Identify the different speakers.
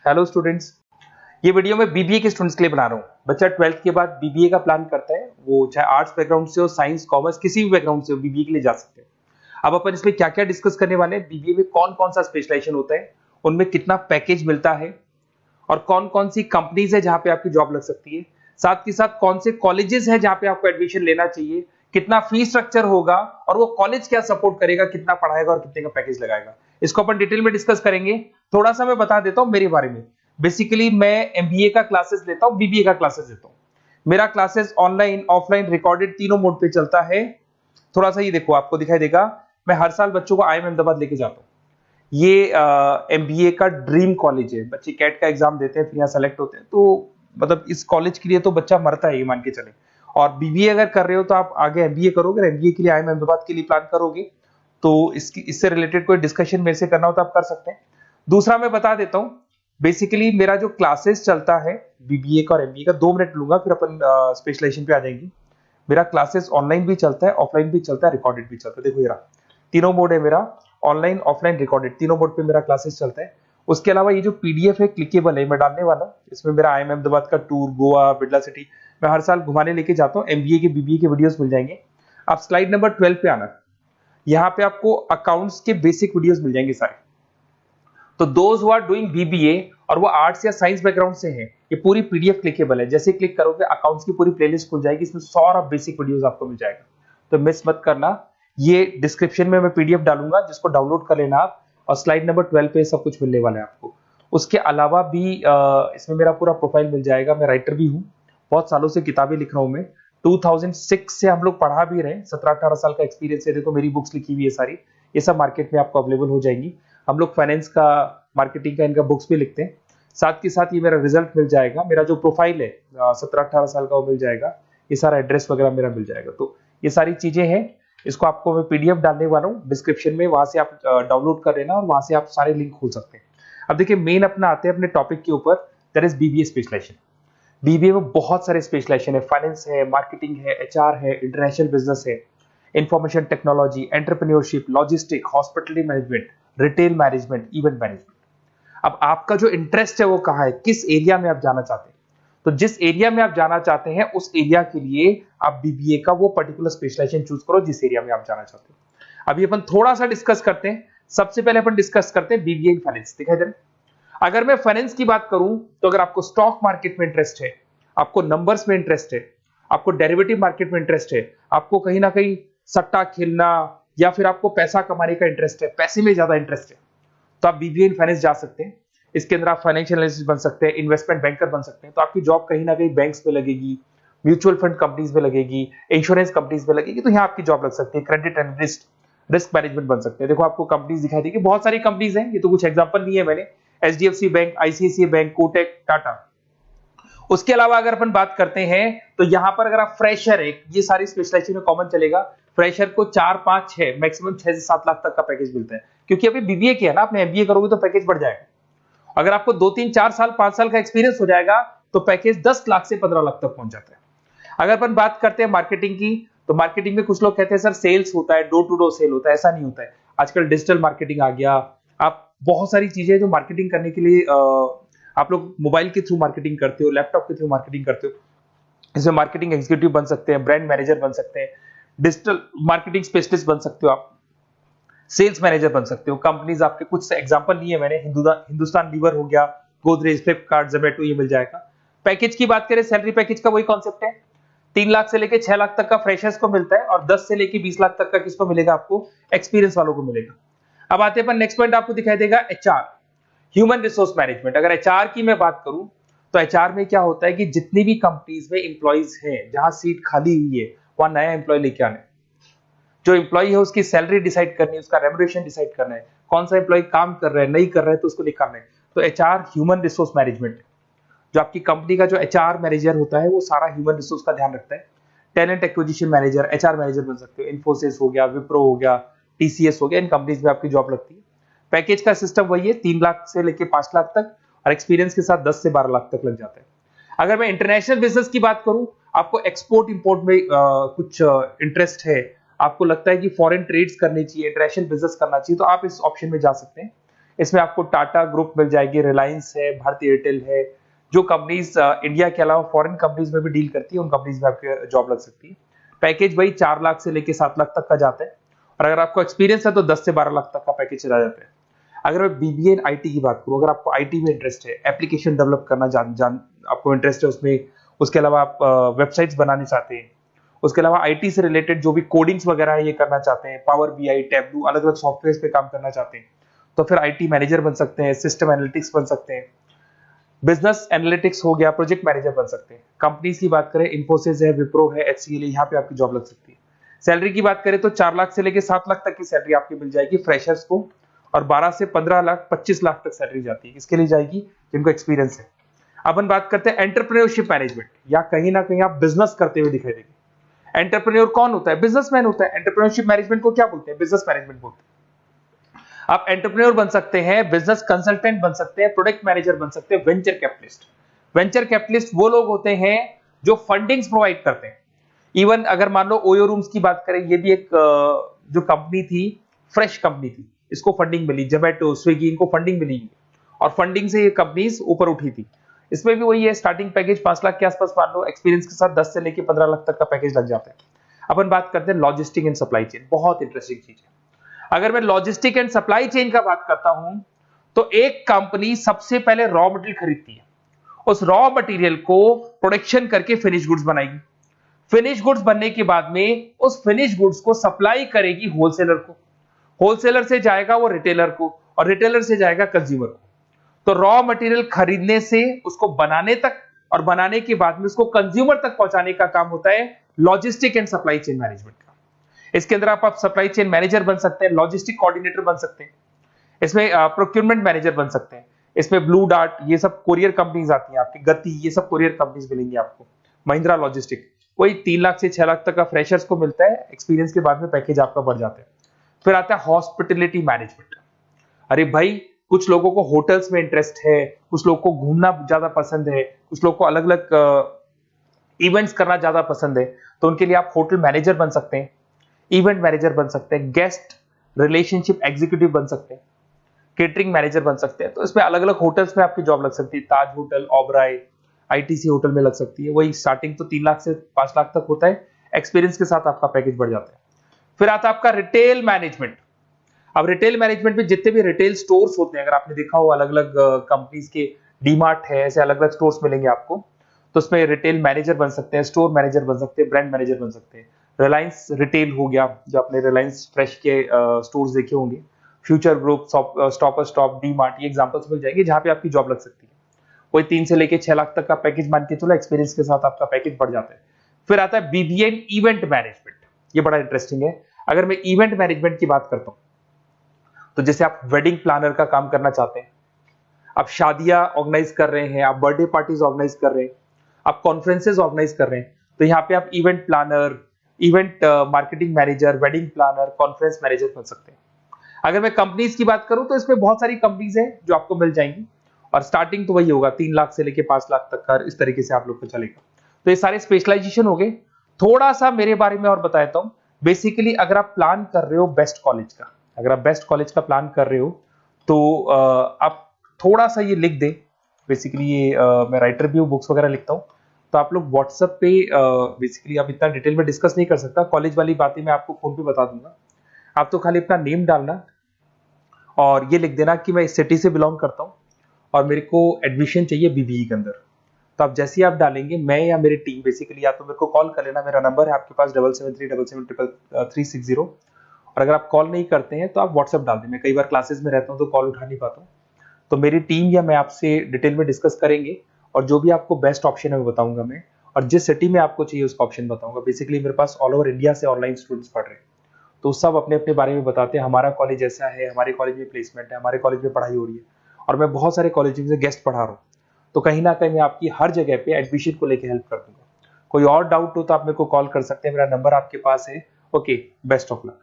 Speaker 1: Hello students. ये video मैं BBA के स्टूडेंट्स के लिए बना रहा हूँ। बच्चा 12th के बाद बीबीए का प्लान करता है, वो चाहे आर्ट्स बैकग्राउंड से हो, साइंस, कॉमर्स, किसी भी बैकग्राउंड से हो, बीबीए के लिए जा सकते हैं। अब अपन इसमें क्या क्या डिस्कस करने वाले हैं, बीबीए में कौन कौन सा स्पेशलाइजेशन होता है, उनमें कितना पैकेज मिलता है और कौन कौन सी कंपनीज है जहां पे आपकी जॉब लग सकती है, साथ के साथ कौन से कॉलेजेस है जहां पे आपको एडमिशन लेना चाहिए, कितना फी स्ट्रक्चर होगा और वो कॉलेज क्या सपोर्ट करेगा, कितना पढ़ाएगा और कितने का पैकेज लगाएगा, इसको अपन डिटेल में डिस्कस करेंगे। थोड़ा सा मैं बता देता हूं मेरे बारे में। बेसिकली मैं एमबीए का क्लासेस लेता हूं, बीबीए का क्लासेस लेता हूं। मेरा क्लासेस ऑनलाइन, ऑफलाइन, रिकॉर्डेड तीनों मोड पे चलता है। थोड़ा सा ये देखो, आपको दिखाई देगा, मैं हर साल बच्चों को आईएम अहमदाबाद लेके जाता हूँ। ये एमबीए का ड्रीम कॉलेज है। बच्चे कैट का एग्जाम देते हैं, फिर यहाँ सेलेक्ट होते हैं, तो मतलब इस कॉलेज के लिए तो बच्चा मरता है, ये मान के चले। और बीबीए अगर कर रहे हो तो आप आगे एमबीए करोगे, एमबीए के लिए आईएम अहमदाबाद के लिए प्लान करोगे, तो इससे रिलेटेड कोई डिस्कशन मेरे से करना हो तो आप कर सकते हैं। दूसरा मैं बता देता हूँ, बेसिकली मेरा जो क्लासेस चलता है बीबीए का और एमबीए का, 2 मिनट लूंगा फिर अपन स्पेशलाइजेशन पे आ जाएंगे। मेरा क्लासेस ऑनलाइन भी चलता है, ऑफलाइन भी चलता है, रिकॉर्डेड भी चलता है। देखो ये रहा, तीनों मोड है मेरा, ऑनलाइन, ऑफलाइन, रिकॉर्डेड, तीनों मोड पे मेरा क्लासेस चलता है। उसके अलावा ये जो पीडीएफ है क्लिकेबल है, मैं डालने वाला हूँ। इसमें मेरा आईएम अहमदाबाद का टूर, गोवा, बिरला सिटी, मैं हर साल घुमाने लेके जाता हूँ। एमबीए के, बीबीए के वीडियोस मिल जाएंगे। आप स्लाइड नंबर 12 पे आना, यहाँ पे आपको अकाउंट्स के बेसिक वीडियोस मिल जाएंगे सारे। तो those who are doing BBA और वो आर्ट्स या साइंस बैकग्राउंड से हैं, ये पूरी पीडीएफ क्लिकेबल है। जैसे क्लिक करोगे अकाउंट्स की पूरी प्लेलिस्ट खुल जाएगी, इसमें सारा बेसिक वीडियोस आपको मिल जाएगा, तो मिस मत करना। ये डिस्क्रिप्शन में मैं पीडीएफ डालूंगा, जिसको डाउनलोड कर लेना आप, और स्लाइड नंबर 12 पे सब कुछ मिलने वाला है आपको। उसके अलावा भी इसमें मेरा पूरा प्रोफाइल मिल जाएगा। मैं राइटर भी हूँ, बहुत सालों से किताबें लिख रहा हूँ मैं। 2006 से हम लोग पढ़ा भी रहे, 17-18 साल का एक्सपीरियंस है। देखो मेरी बुक्स लिखी हुई है सारी, ये सब मार्केट में आपको अवेलेबल हो जाएंगी। हम लोग फाइनेंस का, मार्केटिंग का, इनका बुक्स भी लिखते हैं। साथ के साथ ये मेरा रिजल्ट मिल जाएगा, मेरा जो प्रोफाइल है 17-18 साल का वो मिल जाएगा, ये सारा एड्रेस वगैरह मेरा मिल जाएगा। तो ये सारी चीजें हैं, इसको आपको मैं पीडीएफ डालने वाला हूँ डिस्क्रिप्शन में, वहां से आप डाउनलोड कर लेना और वहां से आप सारे लिंक खोल सकते हैं। अब देखिए मेन अपना आते हैं अपने टॉपिक के ऊपर, that is BBA specialization. BBA में बहुत सारे स्पेशलाइजेशन है, फाइनेंस है, मार्केटिंग है, एचआर है, इंटरनेशनल बिजनेस है, information technology, entrepreneurship, logistic, hospitality management, retail management, event management. अब आपका जो इंटरेस्ट है वो कहाँ है, किस एरिया में आप जाना चाहते हैं, तो जिस एरिया में आप जाना चाहते हैं उस एरिया के लिए आप बीबीए का वो पर्टिकुलर स्पेशलाइजेशन चूज करो जिस एरिया में आप जाना चाहते हैं। अभी अपन थोड़ा सा डिस्कस करते हैं। सबसे पहले अपन डिस्कस करते हैं बीबीए इन फाइनेंस। दिखाई दे रहा है? अगर मैं फाइनेंस की बात करूं तो अगर आपको स्टॉक मार्केट में इंटरेस्ट है, आपको नंबर्स में इंटरेस्ट है, आपको डेरिवेटिव मार्केट में इंटरेस्ट है, आपको कहीं ना कहीं सट्टा खेलना या फिर आपको पैसा कमाने का इंटरेस्ट है, पैसे में ज्यादा इंटरेस्ट है, तो आप बीबीए इन फाइनेंस जा सकते हैं। इसके अंदर आप फाइनेंशियल एनालिस्ट बन सकते हैं, इन्वेस्टमेंट बैंकर बन सकते हैं। तो आपकी जॉब कहीं ना कहीं बैंक्स में लगेगी, म्यूचुअल फंड कंपनीज में लगेगी, इंश्योरेंस कंपनीज में लगेगी, तो यहाँ आपकी जॉब लग सकती है। क्रेडिट एनालिस्ट, रिस्क मैनेजमेंट बन सकते हैं। देखो आपको कंपनीज दिखाई देगी, बहुत सारी कंपनीज हैं, ये तो कुछ एग्जांपल नहीं है मैंने, HDFC bank, ICICI bank, Kotak, Tata. उसके अलावा अगर अपन बात करते हैं तो यहां पर अगर आप फ्रेशर है, ये सारी स्पेशलाइजेशन में कॉमन चलेगा, फ्रेशर को 4-5-6 मैक्सिमम 6 से 7 लाख तक का पैकेज मिलता है। क्योंकि अभी बीबीए किया ना आपने, एमबीए करोगे तो पैकेज बढ़ जाएगा। अगर आपको 2-3-4 साल 5 साल का एक्सपीरियंस हो जाएगा तो पैकेज 10 लाख से 15 लाख तक पहुंच जाता है। अगर अपन बात करते हैं मार्केटिंग की, तो मार्केटिंग में कुछ लोग कहते हैं सर सेल्स होता है, डोर टू डोर सेल होता है, ऐसा नहीं होता है। आजकल डिजिटल मार्केटिंग आ गया, आप बहुत सारी चीजें जो मार्केटिंग करने के लिए आप लोग मोबाइल के थ्रू मार्केटिंग करते हो, लैपटॉप के थ्रू मार्केटिंग करते हो, इसमें मार्केटिंग एग्जीक्यूटिव बन सकते हैं, ब्रांड मैनेजर बन सकते हैं, डिजिटल मार्केटिंग स्पेशलिस्ट बन सकते हो, आप सेल्स मैनेजर बन सकते हो। कंपनीज आपके कुछ एग्जांपल लिए मैंने, हिंदुस्तान लीवर हो गया, गोदरेज, फ्लिपकार्ट, जोमेटो, ये मिल जाएगा। पैकेज की बात करें, सैलरी पैकेज का वही कॉन्सेप्ट है, 3 लाख से लेके 6 लाख तक का फ्रेशर्स को मिलता है और 10 से लेके 20 लाख तक का किसको मिलेगा, आपको एक्सपीरियंस वालों को मिलेगा। अब आते हैं नेक्स्ट पॉइंट, आपको दिखाई देगा एचआर, ह्यूमन रिसोर्स मैनेजमेंट। अगर एचआर की मैं बात करूं तो एचआर में क्या होता है कि जितनी भी कंपनीज में इंप्लॉइज हैं, जहां सीट खाली हुई है वहां नया इंप्लॉय लेके आने, जो इंप्लॉय है उसकी सैलरी डिसाइड करनी है, उसका रेम्युनरेशन डिसाइड करना है, कौन सा इंप्लॉय काम कर रहा है, नहीं कर रहा है तो उसको निकालना है। तो एचआर ह्यूमन रिसोर्स मैनेजमेंट, जो आपकी कंपनी का जो एचआर मैनेजर होता है वो सारा ह्यूमन रिसोर्स का ध्यान रखता है। Talent acquisition manager, HR manager बन सकते हो। इन्फोसिस हो गया, विप्रो हो गया, टीसीएस हो गया, इन कंपनीज में आपकी जॉब लगती है। पैकेज का सिस्टम वही है, 3 लाख से लेके 5 लाख तक, और एक्सपीरियंस के साथ 10 से 12 लाख तक लग जाता है। अगर मैं इंटरनेशनल बिजनेस की बात करूं, आपको एक्सपोर्ट इंपोर्ट में कुछ इंटरेस्ट है, आपको लगता है कि फॉरेन ट्रेड्स करनी चाहिए, इंटरनेशनल बिजनेस करना चाहिए, तो आप इस ऑप्शन में जा सकते हैं। इसमें आपको टाटा ग्रुप मिल जाएगी, रिलायंस है, भारतीय एयरटेल है, जो कंपनीज इंडिया के अलावा फॉरेन कंपनीज में भी डील करती है, उन कंपनीज में आपकी जॉब लग सकती है। पैकेज वही 4 लाख से लेके 7 लाख तक का जाता है, और अगर आपको एक्सपीरियंस है तो 10 से 12 लाख तक का पैकेज चला जाता है। अगर मैं बीबीए इन आईटी की बात करूं, अगर आपको आईटी में इंटरेस्ट है, एप्लीकेशन डेवलप करना आपको इंटरेस्ट है उसमें, उसके अलावा आप वेबसाइट्स बनाने चाहते हैं, उसके अलावा आईटी से रिलेटेड जो भी कोडिंग्स वगैरह है ये करना चाहते हैं, पावर बीआई, टैबलू, अलग अलग सॉफ्टवेयर पे काम करना चाहते हैं, तो फिर आईटी मैनेजर बन सकते हैं, सिस्टम एनालिटिक्स बन सकते हैं, बिजनेस एनालिटिक्स हो गया, प्रोजेक्ट मैनेजर बन सकते हैं। कंपनीज की बात करें, इन्फोसिस है, विप्रो है, एचसीएल है, यहाँ पे आपकी जॉब लग सकती है। सैलरी की बात करें तो 4 लाख से लेके 7 लाख तक की सैलरी आपकी मिल जाएगी फ्रेशर्स को, और 12 से 15 लाख 25 लाख तक सैलरी जाती है। किसके लिए जाएगी? जिनको एक्सपीरियंस है। अब हम बात करते हैं एंटरप्रेन्योरशिप मैनेजमेंट, या कहीं ना कहीं आप बिजनेस करते हुए दिखाई देंगे। एंटरप्रेन्योर कौन होता है? बिजनेसमैन होता है। एंटरप्रेन्योरशिप मैनेजमेंट को क्या बोलते हैं? बिजनेस मैनेजमेंट बोलते हैं। आप एंटरप्रेन्योर बन सकते हैं, बिजनेस कंसल्टेंट बन सकते हैं, प्रोडक्ट मैनेजर बन सकते हैं, वेंचर कैपिटलिस्ट। वेंचर कैपिटलिस्ट वो लोग होते हैं जो फंडिंग्स प्रोवाइड करते हैं। इवन अगर मान लो ओयो रूम्स की बात करें, ये भी एक जो कंपनी थी, फ्रेश कंपनी थी, इसको फंडिंग मिली, जोमेटो, स्विगी, इनको फंडिंग मिली, और फंडिंग से ये कंपनीज ऊपर उठी थी। इसमें भी वही है, स्टार्टिंग पैकेज 5 लाख के आसपास मान लो, एक्सपीरियंस के साथ 10 से लेके 15 लाख तक का पैकेज लग जाता है। अपन बात करते हैं लॉजिस्टिक एंड सप्लाई चेन, बहुत इंटरेस्टिंग चीज है। अगर मैं लॉजिस्टिक एंड सप्लाई चेन का बात करता हूं, तो एक कंपनी सबसे पहले रॉ मटेरियल खरीदती है, उस रॉ मटेरियल को प्रोडक्शन करके फिनिश गुड्स बनाएगी। फिनिश गुड्स बनने के बाद में उस फिनिश गुड्स को सप्लाई करेगी होलसेलर को, होलसेलर से जाएगा वो रिटेलर को, और रिटेलर से जाएगा कंज्यूमर को। तो रॉ मटेरियल खरीदने से उसको बनाने तक, और बनाने के बाद में उसको कंज्यूमर तक पहुंचाने का काम होता है logistic and supply chain management का। इसके अंदर आप सप्लाई चेन मैनेजर बन सकते हैं, लॉजिस्टिक कोऑर्डिनेटर बन सकते हैं, इसमें प्रोक्योरमेंट मैनेजर बन सकते हैं, इसमें ब्लू डार्ट, ये सब कोरियर कंपनीज आती हैं आपकी, गति, ये सब कोरियर कंपनीज मिलेंगी आपको, महिंद्रा लॉजिस्टिक। कोई 3 लाख से 6 लाख तक का फ्रेशर्स को मिलता है, एक्सपीरियंस के बाद में पैकेज आपका बढ़ जाता है। फिर आता है हॉस्पिटलिटी मैनेजमेंट। अरे भाई, कुछ लोगों को होटल्स में इंटरेस्ट है, कुछ लोगों को घूमना ज्यादा पसंद है, कुछ लोगों को अलग अलग इवेंट्स करना ज्यादा पसंद है, तो उनके लिए आप होटल मैनेजर बन सकते हैं, इवेंट मैनेजर बन सकते हैं, गेस्ट रिलेशनशिप एग्जीक्यूटिव बन सकते हैं, केटरिंग मैनेजर बन सकते हैं। तो इसमें अलग अलग होटल्स में आपकी जॉब लग सकती है, ताज होटल, ओबराय, आईटीसी होटल में लग सकती है। वही स्टार्टिंग तो 3 लाख से 5 लाख तक होता है, एक्सपीरियंस के साथ आपका पैकेज बढ़ जाता है। फिर आता है आपका रिटेल मैनेजमेंट। अब रिटेल मैनेजमेंट में जितने भी रिटेल स्टोर्स होते हैं, अगर आपने देखा हो अलग अलग कंपनीज के, डीमार्ट है, ऐसे अलग अलग स्टोर्स मिलेंगे आपको, तो उसमें रिटेल मैनेजर बन सकते हैं, स्टोर मैनेजर बन सकते हैं, ब्रांड मैनेजर बन सकते हैं। रिलायंस रिटेल हो गया, जो आपने रिलायंस फ्रेश के स्टोर्स देखे होंगे, future group, stopper stop, DMart, ये एग्जांपल्स मिल जाएंगे जहां पे आपकी जॉब लग सकती है। कोई 3 से लेके 6 लाख तक का पैकेज मान के चलो, एक्सपीरियंस के साथ आपका पैकेज बढ़ जाता है। फिर आता है बीबीए इवेंट मैनेजमेंट, ये बड़ा इंटरेस्टिंग है। अगर मैं इवेंट मैनेजमेंट की बात करता हूं, तो जैसे आप वेडिंग प्लानर का काम करना चाहते हैं, आप शादियां ऑर्गेनाइज कर रहे हैं, आप बर्थडे पार्टीज ऑर्गेनाइज कर रहे हैं, आप कॉन्फ्रेंसेज ऑर्गेनाइज कर रहे हैं, तो यहाँ पे आप event planner, event marketing manager, wedding planner, conference manager बन सकते हैं। अगर मैं कंपनीज की बात करूं, तो इसमें बहुत सारी कंपनीज हैं जो आपको मिल जाएंगी, और स्टार्टिंग तो वही होगा 3 लाख से लेके 5 लाख तक का, इस तरीके से आप लोग को चलेगा। तो ये सारे स्पेशलाइजेशन हो गए। थोड़ा सा मेरे बारे में और बताता हूं। बेसिकली अगर आप प्लान कर रहे हो बेस्ट कॉलेज का, अगर आप बेस्ट कॉलेज का प्लान कर रहे हो, तो आप थोड़ा सा ये लिख दें। बेसिकली ये मैं राइटर भी हूँ, बुक्स वगैरह लिखता हूँ, तो आप लोग व्हाट्सएप पे, बेसिकली आप इतना डिटेल में डिस्कस नहीं कर सकता, कॉलेज वाली बातें मैं आपको फोन पे बता दूंगा। आप तो खाली अपना नेम डालना और ये लिख देना कि मैं इस सिटी से बिलोंग करता हूँ और मेरे को एडमिशन चाहिए बीबीए के अंदर। तो आप जैसे ही आप डालेंगे, मैं या मेरी टीम बेसिकली, या तो मेरे को कॉल कर लेना, मेरा नंबर है आपके पास 7737773360। और अगर आप कॉल नहीं करते हैं तो आप व्हाट्सएप डाल दें। मैं कई बार क्लासेस में रहता हूँ तो कॉल उठा नहीं पाता हूँ, तो मेरी टीम या मैं आपसे डिटेल में डिस्कस करेंगे, और जो भी आपको बेस्ट ऑप्शन है वो बताऊंगा मैं, और जिस सिटी में आपको चाहिए उसका ऑप्शन बताऊंगा। बेसिकली मेरे पास ऑल ओवर इंडिया से ऑनलाइन स्टूडेंट्स पढ़ रहे हैं, तो सब अपने अपने बारे में बताते हैं, हमारा कॉलेज ऐसा है, हमारे कॉलेज में प्लेसमेंट है, हमारे कॉलेज में पढ़ाई हो रही है, और मैं बहुत सारे कॉलेज में गेस्ट पढ़ा रहा हूँ। तो कहीं ना कहीं मैं आपकी हर जगह पे एडमिशन को लेकर हेल्प कर दूंगा। कोई और डाउट हो तो आप मेरे को कॉल कर सकते हैं, मेरा नंबर आपके पास है। Okay, best of luck.